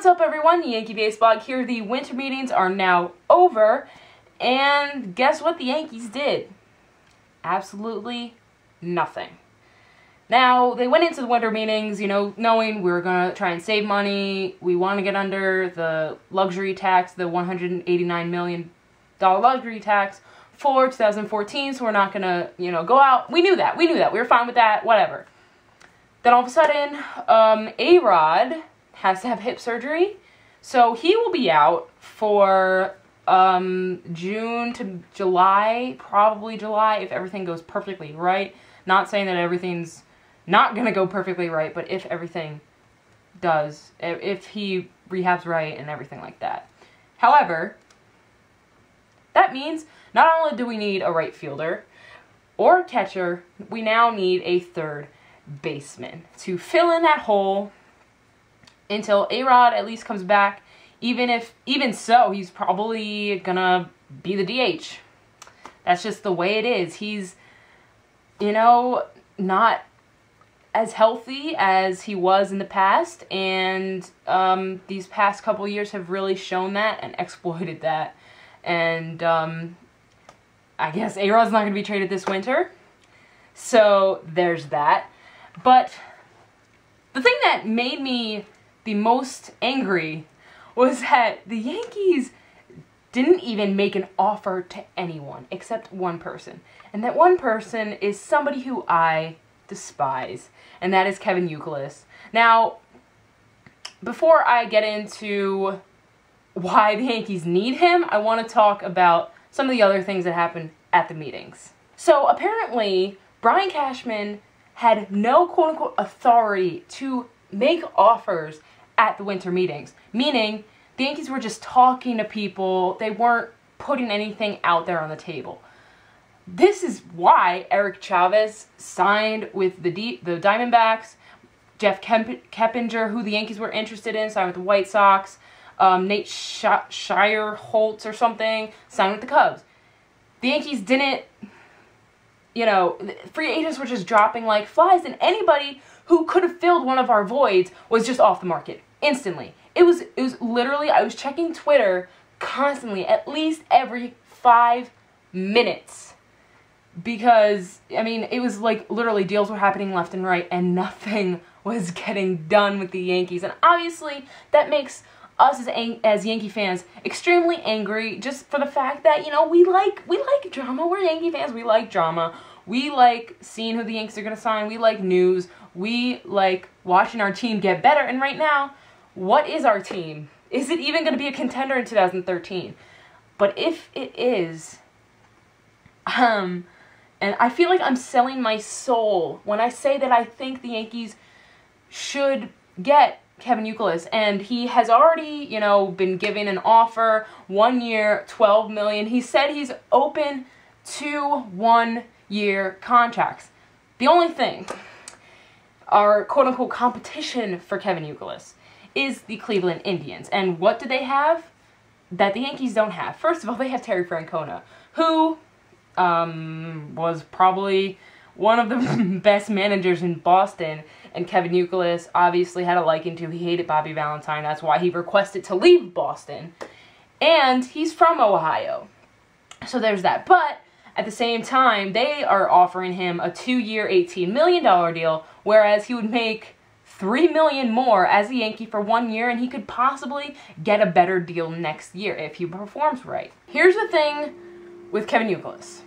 What's up, everyone? YankeeBaseBlog here. The winter meetings are now over, and guess what the Yankees did? Absolutely nothing. Now, they went into the winter meetings, knowing we were going to try and save money. We want to get under the luxury tax, the $189 million luxury tax for 2014, so we're not going to, go out. We knew that. We were fine with that, whatever. Then all of a sudden, A-Rod has to have hip surgery, so he will be out for June to July, probably July, if everything goes perfectly right. Not saying that everything's not going to go perfectly right, but if everything does, if he rehabs right and everything like that. However, that means not only do we need a right fielder or a catcher, we now need a third baseman to fill in that hole until A-Rod at least comes back. Even so, he's probably gonna be the DH. That's just the way it is. He's, not as healthy as he was in the past, and these past couple years have really shown that and exploited that. And I guess A-Rod's not gonna be traded this winter, so there's that. But the thing that made me the most angry was that the Yankees didn't even make an offer to anyone except one person. And that one person is somebody who I despise, and that is Kevin Youkilis. Now, before I get into why the Yankees need him, I want to talk about some of the other things that happened at the meetings. So apparently, Brian Cashman had no quote-unquote authority to make offers at the winter meetings, meaning the Yankees were just talking to people. They weren't putting anything out there on the table. This is why Eric Chavez signed with the Diamondbacks, Jeff Keppinger, who the Yankees were interested in, signed with the White Sox, Nate Shire-Holtz or something, signed with the Cubs. The Yankees didn't, free agents were just dropping like flies, and anybody who could have filled one of our voids was just off the market instantly. It was literally, I was checking Twitter constantly, at least every 5 minutes, because, it was like literally deals were happening left and right, and nothing was getting done with the Yankees. And obviously, that makes us as Yankee fans extremely angry, just for the fact that, we like drama. We're Yankee fans. We like drama. We like seeing who the Yankees are going to sign. We like news. We like watching our team get better. And right now, what is our team? Is it even going to be a contender in 2013? But if it is, and I feel like I'm selling my soul when I say that I think the Yankees should get Kevin Youkilis, and he has already, been given an offer, 1 year, $12 million. He said he's open to 1-year contracts. The only thing, our quote-unquote competition for Kevin Youkilis, is the Cleveland Indians. And what do they have that the Yankees don't have? First of all, they have Terry Francona, who was probably one of the best managers in Boston, and Kevin Youkilis obviously had a liking to. He hated Bobby Valentine. That's why he requested to leave Boston. And he's from Ohio. So there's that. But at the same time, they are offering him a 2-year, $18 million deal, whereas he would make $3 million more as a Yankee for 1 year, and he could possibly get a better deal next year if he performs right. Here's the thing with Kevin Youkilis.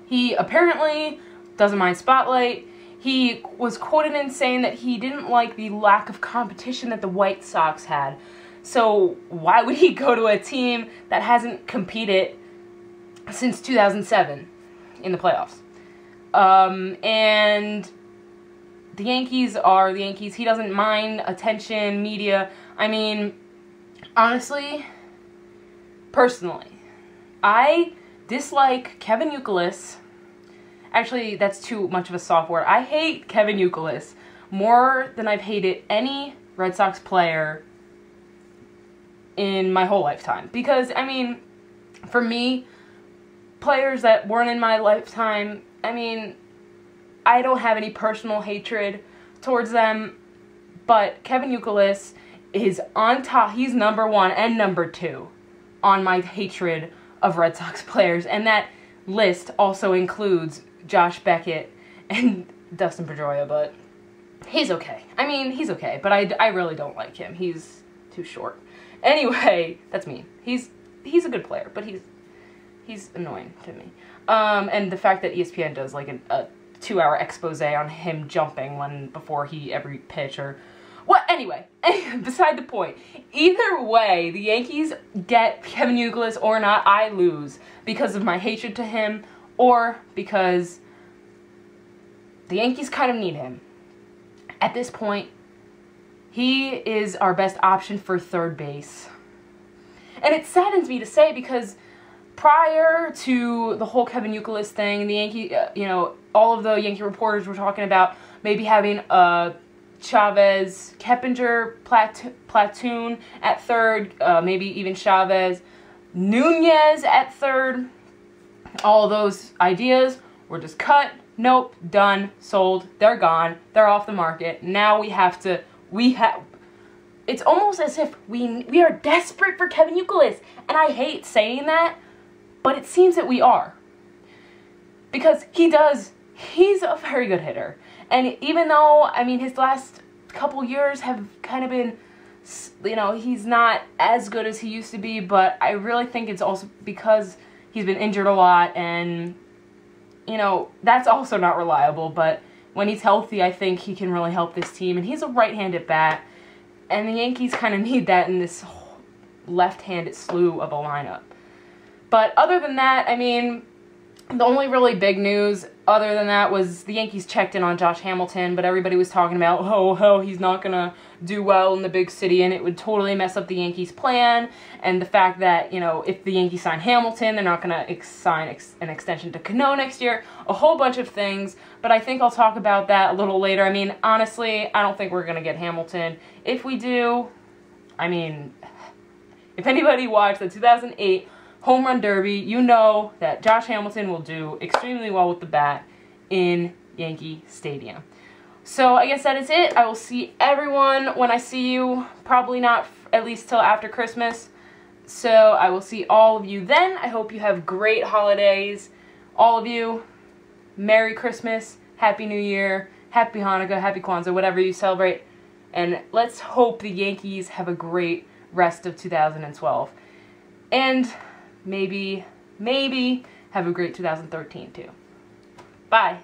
He apparently doesn't mind spotlight. He was quoted in saying that he didn't like the lack of competition that the White Sox had. So why would he go to a team that hasn't competed since 2007 in the playoffs? And the Yankees are the Yankees. He doesn't mind attention, media. Honestly, personally, I dislike Kevin Youkilis. Actually, that's too much of a soft word. I hate Kevin Youkilis more than I've hated any Red Sox player in my whole lifetime. Because, for me, players that weren't in my lifetime, I don't have any personal hatred towards them, but Kevin Youkilis is on top. He's number 1 and number 2 on my hatred of Red Sox players. And that list also includes Josh Beckett and Dustin Pedroia, but he's okay. I mean, he's okay, but I really don't like him. He's too short. Anyway, that's me. He's a good player, but he's annoying to me. And the fact that ESPN does like a 2-hour expose on him jumping before every pitch or what. Anyway, beside the point. Either way, the Yankees get Kevin Youkilis or not, I lose because of my hatred to him or because the Yankees kind of need him. At this point, he is our best option for third base. And it saddens me to say because prior to the whole Kevin Youkilis thing, the Yankee, all of the Yankee reporters were talking about maybe having a Chavez, Keppinger platoon at third, maybe even Chavez, Nunez at third. All those ideas were just cut. Nope, done, sold, they're gone, they're off the market. Now it's almost as if we are desperate for Kevin Youkilis. And I hate saying that, but it seems that we are. Because he's a very good hitter. And even though, I mean, his last couple years have kind of been, he's not as good as he used to be, but I really think it's also because he's been injured a lot and, that's also not reliable, but when he's healthy, I think he can really help this team, and he's a right-handed bat, and the Yankees kind of need that in this left-handed slew of a lineup. But other than that, I mean, the only really big news other than that was the Yankees checked in on Josh Hamilton, but everybody was talking about, oh, he's not going to do well in the big city, and it would totally mess up the Yankees' plan, and the fact that, if the Yankees sign Hamilton, they're not going to sign an extension to Cano next year, a whole bunch of things, but I think I'll talk about that a little later. I mean, honestly, I don't think we're going to get Hamilton. If we do, I mean, if anybody watched the 2008 Home Run Derby, you know that Josh Hamilton will do extremely well with the bat in Yankee Stadium. So I guess that is it. I will see everyone when I see you. Probably not at least till after Christmas. So I will see all of you then. I hope you have great holidays. All of you, Merry Christmas, Happy New Year, Happy Hanukkah, Happy Kwanzaa, whatever you celebrate. And let's hope the Yankees have a great rest of 2012. And maybe have a great 2013 too. Bye.